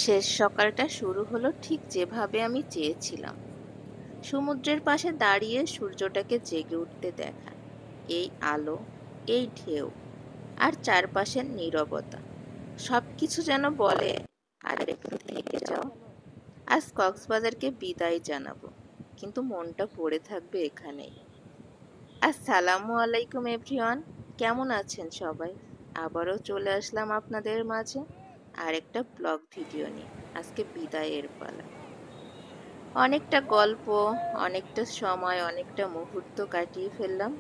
শেষ সকালটা শুরু হলো ঠিক যেভাবে আমি চেয়েছিলাম। সমুদ্রের পাশে দাঁড়িয়ে সূর্যটাকে জেগে উঠতে দেখা, এই আলো, এই ঢেউ, আর চারপাশের নীরবতা, সবকিছু যেন বলে আর একটু থেকে যাও। আজ কক্সবাজারকে বিদায় জানাবো, কিন্তু মনটা পড়ে থাকবে এখানেই। আসসালামু আলাইকুম এভরিওয়ান, কেমন আছেন সবাই? আবারও চলে আসলাম আপনাদের মাঝে আর একটা ব্লগ ভিডিও নিয়ে। আজকে বিদায়ের পালা। অনেকটা গল্প, অনেকটা সময়, অনেকটা মুহূর্ত কাটিয়ে ফেললাম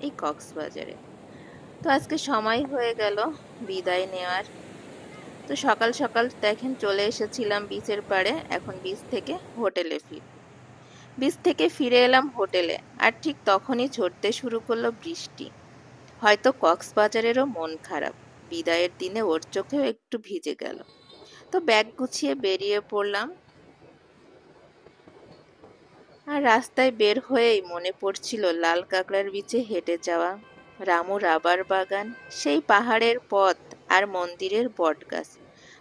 এই কক্সবাজারে। তো আজকে সময় হয়ে গেল বিদায় নেওয়ার। তো সকাল সকাল দেখেন চলে এসেছিলাম বিচের পাড়ে, এখন বিচ থেকে হোটেলে বিচ থেকে ফিরে এলাম হোটেলে, আর ঠিক তখনই ঝরতে শুরু করলো বৃষ্টি। হয়তো কক্সবাজারেরও মন খারাপ, বিদায়ের দিনে ওর চোখেও একটু ভিজে গেল। তো ব্যাগ গুছিয়ে বেরিয়ে পড়লাম। আর রাস্তায় বের হয়েই মনে পড়ছিল লাল কাঁকড়ার বিচে হেঁটে যাওয়া, রামু রাবার বাগান, সেই পাহাড়ের পথ, আর মন্দিরের বটগাছ।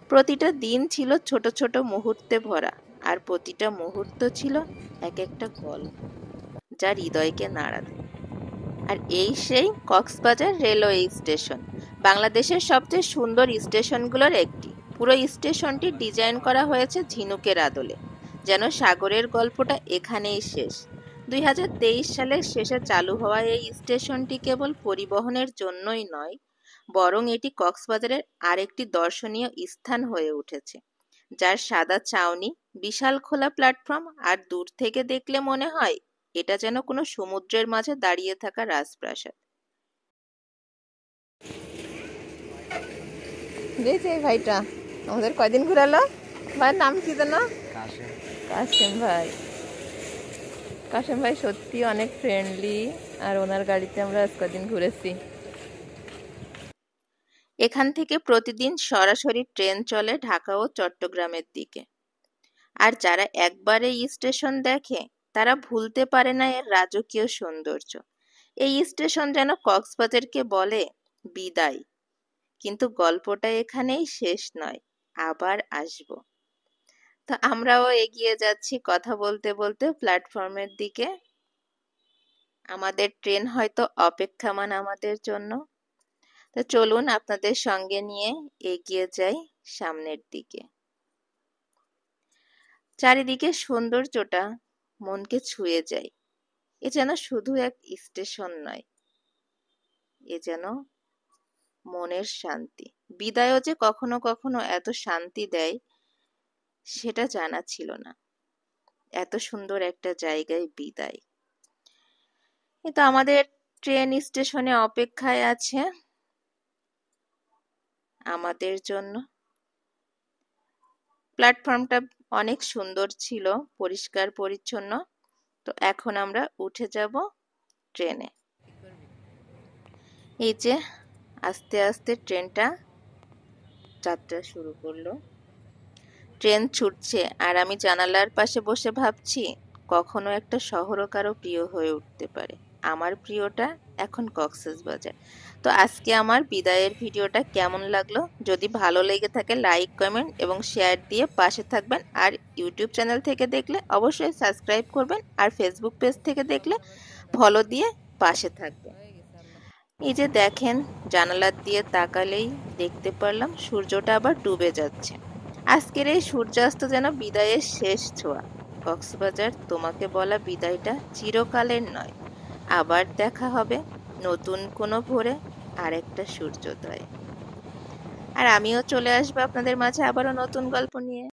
প্রতিটা দিন ছিল ছোট ছোট মুহূর্তে ভরা, আর প্রতিটা মুহূর্ত ছিল এক একটা গল্প যা হৃদয়কে নাড়া দেয়। আর এই সেই কক্সবাজার রেলওয়ে স্টেশন, বাংলাদেশের সবচেয়ে সুন্দর স্টেশনগুলোর একটি। পুরো স্টেশনটি ডিজাইন করা হয়েছে ঝিনুকের আদলে, যেন সাগরের গল্পটা এখানেই শেষ। 2023 সালের শেষে চালু হওয়া এই স্টেশনটি কেবল পরিবহনের জন্যই নয়, বরং এটি কক্সবাজারের আরেকটি দর্শনীয় স্থান হয়ে উঠেছে, যার সাদা ছাউনি, বিশাল খোলা প্ল্যাটফর্ম, আর দূর থেকে দেখলে মনে হয় এটা যেন কোনো সমুদ্রের মাঝে দাঁড়িয়ে থাকা রাজপ্রাসাদ। যে ভাইটা আমাদের কয়দিন ঘুরালো, ভাইয়ের নাম কি যেন? কাশেম ভাই। কাশেম ভাই সত্যি অনেক ফ্রেন্ডলি, আর ওনার গাড়িতে আমরা আজ কদিন ঘুরেছি। এখান থেকে প্রতিদিন সরাসরি ট্রেন চলে ঢাকা ও চট্টগ্রামের দিকে। আর যারা একবার এই স্টেশন দেখে তারা ভুলতে পারে না এর রাজকীয় সৌন্দর্য। এই স্টেশন যেন কক্সবাজারকে বলে বিদায়, কিন্তু গল্পটা এখানেই শেষ নয়, আবার আসবো। তো আমরাও এগিয়ে যাচ্ছি কথা বলতে বলতে প্ল্যাটফর্মের দিকে। আমাদের ট্রেন হয়তো অপেক্ষামান আমাদের জন্য। তো চলুন আপনাদের সঙ্গে নিয়ে এগিয়ে যাই সামনের দিকে। চারিদিকে সৌন্দর্যটা মনকে ছুঁয়ে যায়। এ যেন শুধু এক স্টেশন নয়, এ যেন মনের শান্তি। বিদায়ও যে কখনো কখনো এত শান্তি দেয় সেটা জানা ছিল না। এত সুন্দর একটা জায়গায় বিদায়। কিন্তু আমাদের ট্রেন স্টেশনে অপেক্ষায় আছে আমাদের জন্য। প্ল্যাটফর্মটা অনেক সুন্দর ছিল, পরিষ্কার পরিচ্ছন্ন। তো এখন আমরা উঠে যাব ট্রেনে। এই যে আস্তে আস্তে ট্রেনটা যাত্রা শুরু করলো। ট্রেন ছুটছে আর আমি জানালার পাশে বসে ভাবছি কখনো একটা শহরও কারো প্রিয় হয়ে উঠতে পারে। আমার প্রিয়টা এখন কক্সবাজার। তো আজকে আমার বিদায়ের ভিডিওটা কেমন লাগলো? যদি ভালো লেগে থাকে লাইক, কমেন্ট এবং শেয়ার দিয়ে পাশে থাকবেন। আর ইউটিউব চ্যানেল থেকে দেখলে অবশ্যই সাবস্ক্রাইব করবেন, আর ফেসবুক পেজ থেকে দেখলে ফলো দিয়ে পাশে থাকবেন। এই যে দেখেন, জানালার দিয়ে তাকালেই দেখতে পারলাম সূর্যটা আবার ডুবে যাচ্ছে। আজকের এই সূর্যাস্ত যেন বিদায়ের শেষ ছোঁয়া। কক্সবাজার, তোমাকে বলা বিদায়টা চিরকালের নয়, আবার দেখা হবে নতুন কোনো ভোরে, আরেকটা সূর্যোদয়ে। আর আমিও চলে আসবো আপনাদের মাঝে আবারও নতুন গল্প নিয়ে।